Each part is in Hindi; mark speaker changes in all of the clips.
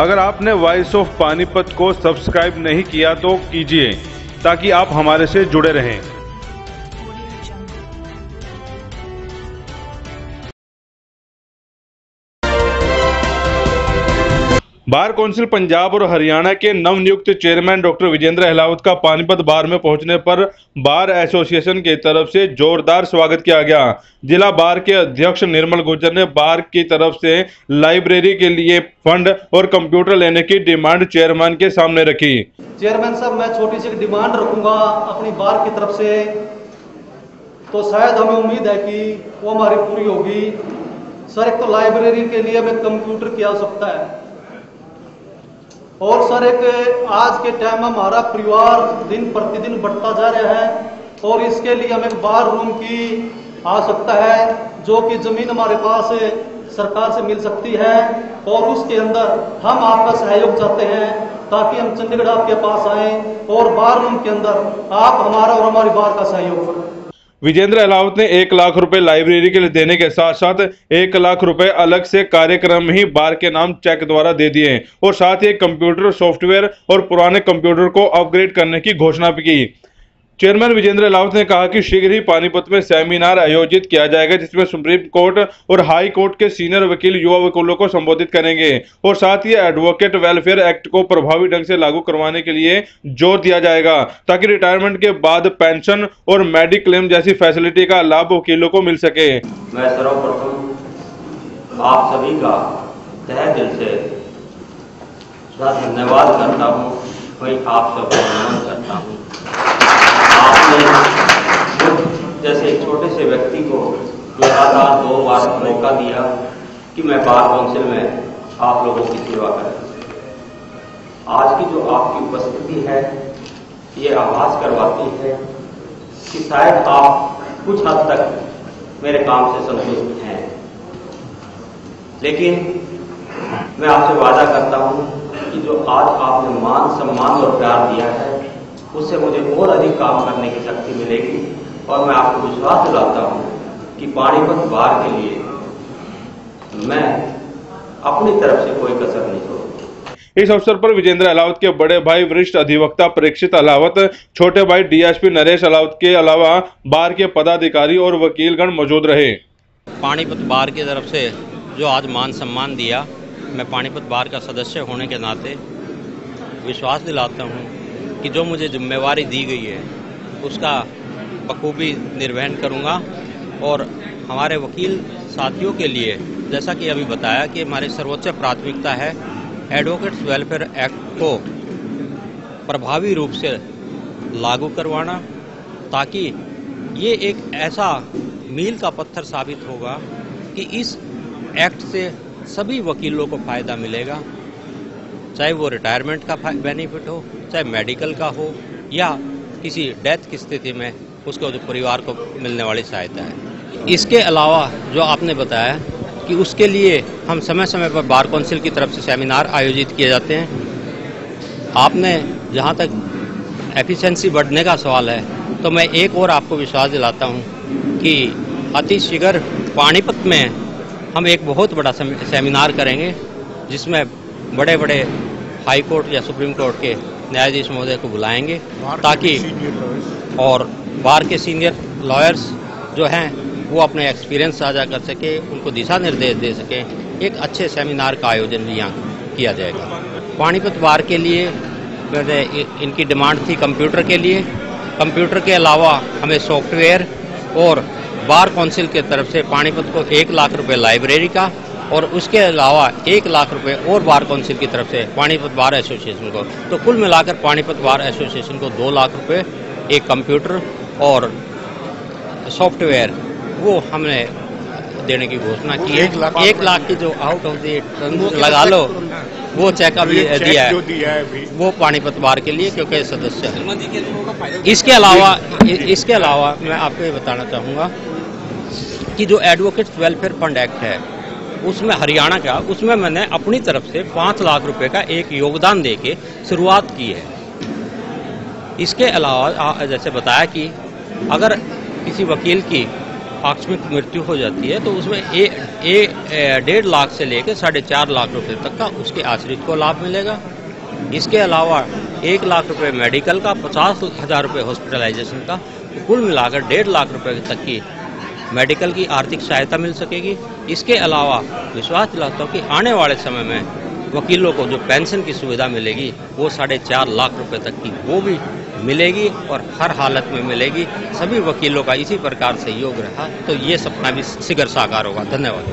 Speaker 1: अगर आपने वॉइस ऑफ पानीपत को सब्सक्राइब नहीं किया तो कीजिए ताकि आप हमारे से जुड़े रहें। बार कौंसिल पंजाब और हरियाणा के नवनियुक्त चेयरमैन डॉक्टर विजेंद्र अहलावत का पानीपत बार में पहुंचने पर बार एसोसिएशन की तरफ से जोरदार स्वागत किया गया। जिला बार के अध्यक्ष निर्मल गुर्जर ने बार की तरफ से लाइब्रेरी के लिए फंड और कंप्यूटर लेने की डिमांड चेयरमैन के सामने रखी।
Speaker 2: चेयरमैन साहब, मैं छोटी सी डिमांड रखूंगा अपनी बार की तरफ से, तो शायद हमें उम्मीद है कि वो हमारी पूरी होगी। सर, एक तो लाइब्रेरी के लिए हमें कंप्यूटर की आवश्यकता है, और सर एक आज के टाइम में हमारा परिवार दिन प्रतिदिन बढ़ता जा रहा है और इसके लिए हमें बार रूम की आवश्यकता है, जो कि जमीन हमारे पास सरकार से मिल सकती है, और उसके अंदर हम आपका सहयोग चाहते हैं ताकि हम चंडीगढ़ आपके पास आए और बार रूम के अंदर आप हमारा और हमारी बार का सहयोग करें।
Speaker 1: विजेंद्र अहलावत ने 1 लाख रुपए लाइब्रेरी के लिए देने के साथ साथ 1 लाख रुपए अलग से कार्यक्रम ही बार के नाम चेक द्वारा दे दिए और साथ ही कंप्यूटर सॉफ्टवेयर और पुराने कंप्यूटर को अपग्रेड करने की घोषणा भी की। चेयरमैन विजेंद्र अहलावत ने कहा कि शीघ्र ही पानीपत में सेमिनार आयोजित किया जाएगा, जिसमें सुप्रीम कोर्ट और हाई कोर्ट के सीनियर वकील युवा वकीलों को संबोधित करेंगे और साथ ही एडवोकेट वेलफेयर एक्ट को प्रभावी ढंग से लागू करवाने के लिए जोर दिया जाएगा ताकि रिटायरमेंट के बाद पेंशन और मेडिक्लेम जैसी फैसिलिटी का लाभ वकीलों को मिल सके।
Speaker 3: मैं सर्वप्रथम आप सभी का तहे दिल से धन्यवाद करता हूँ, वही आप सबको नमन करता हूँ। आपने जैसे एक छोटे से व्यक्ति को लगातार 2 बार मौका दिया कि मैं बार काउंसिल में आप लोगों की सेवा करूं। आज की जो आपकी उपस्थिति है ये आभास करवाती है कि शायद आप कुछ हद तक मेरे काम से संतुष्ट हैं, लेकिन मैं आपसे वादा करता हूं कि जो आज आपने मान सम्मान और प्यार दिया है उससे मुझे और अधिक काम करने की शक्ति मिलेगी, और मैं आपको विश्वास दिलाता हूं कि पानीपत बार के लिए मैं अपनी तरफ से कोई कसर नहीं छोड़ूंगा।
Speaker 1: इस अवसर पर विजेंद्र अहलावत के बड़े भाई वरिष्ठ अधिवक्ता परीक्षित अहलावत, छोटे भाई डीएसपी नरेश अहलावत के अलावा बार के पदाधिकारी और वकीलगण मौजूद रहे।
Speaker 4: पानीपत बार की तरफ से जो आज मान सम्मान दिया, मैं पानीपत बार का सदस्य होने के नाते विश्वास दिलाता हूँ कि जो मुझे जिम्मेवारी दी गई है उसका बखूबी निर्वहन करूँगा, और हमारे वकील साथियों के लिए जैसा कि अभी बताया कि हमारी सर्वोच्च प्राथमिकता है एडवोकेट्स वेलफेयर एक्ट को प्रभावी रूप से लागू करवाना, ताकि ये एक ऐसा मील का पत्थर साबित होगा कि इस एक्ट से सभी वकीलों को फ़ायदा मिलेगा, चाहे वो रिटायरमेंट का बेनिफिट हो, चाहे मेडिकल का हो, या किसी डेथ की स्थिति में उसको जो परिवार को मिलने वाली सहायता है। इसके अलावा जो आपने बताया कि उसके लिए हम समय समय पर बार काउंसिल की तरफ से सेमिनार आयोजित किए जाते हैं। आपने जहां तक एफिशिएंसी बढ़ने का सवाल है, तो मैं एक और आपको विश्वास दिलाता हूं कि अतिशीघ्र पानीपत में हम एक बहुत बड़ा सेमिनार करेंगे, जिसमें बड़े बड़े हाई कोर्ट या सुप्रीम कोर्ट के न्यायाधीश महोदय को बुलाएंगे, ताकि और बार के सीनियर लॉयर्स जो हैं वो अपने एक्सपीरियंस साझा कर सके, उनको दिशा निर्देश दे सके। एक अच्छे सेमिनार का आयोजन भी यहाँ किया जाएगा। पानीपत बार के लिए इनकी डिमांड थी कंप्यूटर के लिए, कंप्यूटर के अलावा हमें सॉफ्टवेयर, और बार काउंसिल की तरफ से पानीपत को 1 लाख रुपए लाइब्रेरी का, और उसके अलावा 1 लाख रुपए और बार काउंसिल की तरफ से पानीपत बार एसोसिएशन को। तो कुल मिलाकर पानीपत बार एसोसिएशन को 2 लाख रुपए, एक कंप्यूटर और सॉफ्टवेयर वो हमने देने की घोषणा की है। 1 लाख की जो आउट ऑफ द लगा लो वो चेक अभी दिया है वो पानीपत बार के लिए, क्योंकि सदस्य है। इसके अलावा मैं आपको ये बताना चाहूँगा कि जो एडवोकेट्स वेलफेयर फंड एक्ट है उसमें हरियाणा का, उसमें मैंने अपनी तरफ से 5 लाख रुपए का एक योगदान देके शुरुआत की है। इसके अलावा जैसे बताया कि अगर किसी वकील की आकस्मिक मृत्यु हो जाती है तो उसमें 1.5 लाख से लेकर 4.5 लाख रुपए तक का उसके आश्रित को लाभ मिलेगा। इसके अलावा 1 लाख रुपए मेडिकल का, 50,000 रुपए हॉस्पिटलाइजेशन का, तो कुल मिलाकर 1.5 लाख रुपए तक की मेडिकल की आर्थिक सहायता मिल सकेगी। इसके अलावा विश्वास दिलाता हूँ कि आने वाले समय में वकीलों को जो पेंशन की सुविधा मिलेगी वो 4.5 लाख रुपए तक की वो भी मिलेगी और हर हालत में मिलेगी। सभी वकीलों का इसी प्रकार सहयोग रहा तो ये सपना भी शीघ्र साकार होगा। धन्यवाद।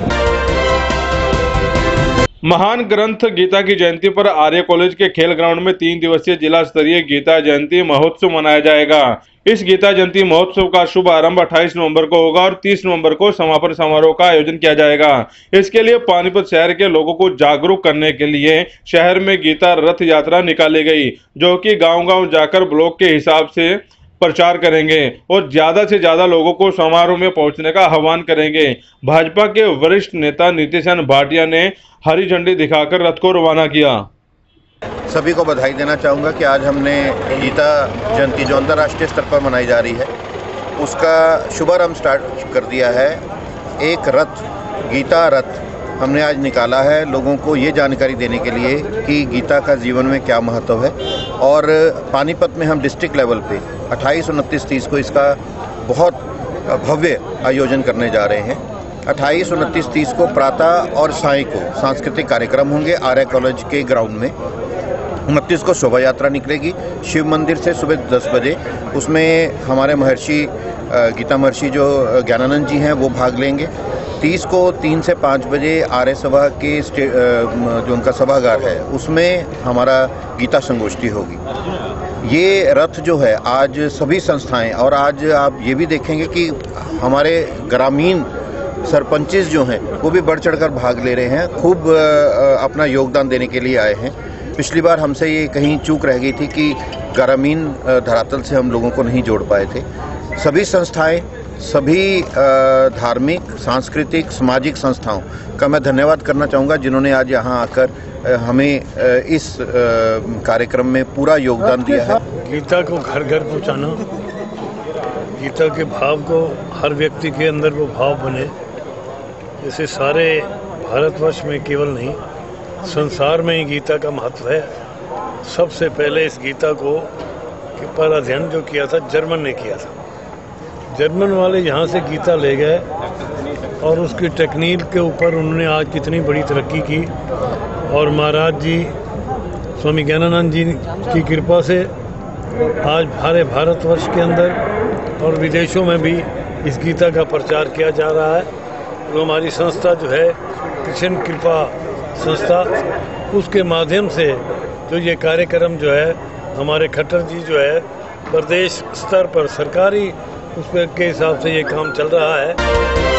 Speaker 1: महान ग्रंथ गीता की जयंती पर आर्य कॉलेज के खेल ग्राउंड में 3 दिवसीय जिला स्तरीय गीता जयंती महोत्सव मनाया जाएगा। इस गीता जयंती महोत्सव का शुभ आरंभ 28 नवंबर को होगा और 30 नवंबर को समापन समारोह का आयोजन किया जाएगा। इसके लिए पानीपत शहर के लोगों को जागरूक करने के लिए शहर में गीता रथ यात्रा निकाली गई, जो कि गांव-गांव जाकर ब्लॉक के हिसाब से प्रचार करेंगे और ज्यादा से ज्यादा लोगों को समारोह में पहुंचने का आह्वान करेंगे। भाजपा के वरिष्ठ नेता नितिन भाटिया ने हरी झंडी दिखाकर रथ को रवाना किया।
Speaker 5: सभी को बधाई देना चाहूँगा कि आज हमने गीता जयंती जो अंतर्राष्ट्रीय स्तर पर मनाई जा रही है उसका शुभारंभ स्टार्ट कर दिया है। एक रथ, गीता रथ हमने आज निकाला है लोगों को ये जानकारी देने के लिए कि गीता का जीवन में क्या महत्व है। और पानीपत में हम डिस्ट्रिक्ट लेवल पे 28, 29, 30 को इसका बहुत भव्य आयोजन करने जा रहे हैं। 28, 29, 30 को प्रातः और साय को सांस्कृतिक कार्यक्रम होंगे आर्य कॉलेज के ग्राउंड में। 29 को शोभा यात्रा निकलेगी शिव मंदिर से सुबह 10 बजे। उसमें हमारे महर्षि गीता महर्षि जो ज्ञानानंद जी हैं वो भाग लेंगे। 30 को 3 से 5 बजे आर्य सभा के जो उनका सभागार है उसमें हमारा गीता संगोष्ठी होगी। ये रथ जो है आज सभी संस्थाएं, और आज आप ये भी देखेंगे कि हमारे ग्रामीण सरपंचेस जो हैं वो भी बढ़ चढ़कर भाग ले रहे हैं, खूब अपना योगदान देने के लिए आए हैं। पिछली बार हमसे ये कहीं चूक रह गई थी कि ग्रामीण धरातल से हम लोगों को नहीं जोड़ पाए थे। सभी संस्थाएं, सभी धार्मिक, सांस्कृतिक, सामाजिक संस्थाओं का मैं धन्यवाद करना चाहूँगा जिन्होंने आज यहाँ आकर हमें इस कार्यक्रम में पूरा योगदान दिया है।
Speaker 6: गीता को घर घर पहुँचाना, गीता के भाव को हर व्यक्ति के अंदर वो भाव बने, जैसे सारे भारतवर्ष में केवल नहीं संसार में ही गीता का महत्व है। सबसे पहले इस गीता को पर अध्ययन जो किया था जर्मन ने किया था। जर्मन वाले यहाँ से गीता ले गए और उसकी टेक्निक के ऊपर उन्होंने आज कितनी बड़ी तरक्की की। और महाराज जी स्वामी ज्ञानानंद जी की कृपा से आज सारे भारतवर्ष के अंदर और विदेशों में भी इस गीता का प्रचार किया जा रहा है। तो हमारी संस्था जो है कृष्ण कृपा संस्था, उसके माध्यम से जो ये कार्यक्रम जो है हमारे खट्टर जी जो है प्रदेश स्तर पर सरकारी उस के हिसाब से ये काम चल रहा है।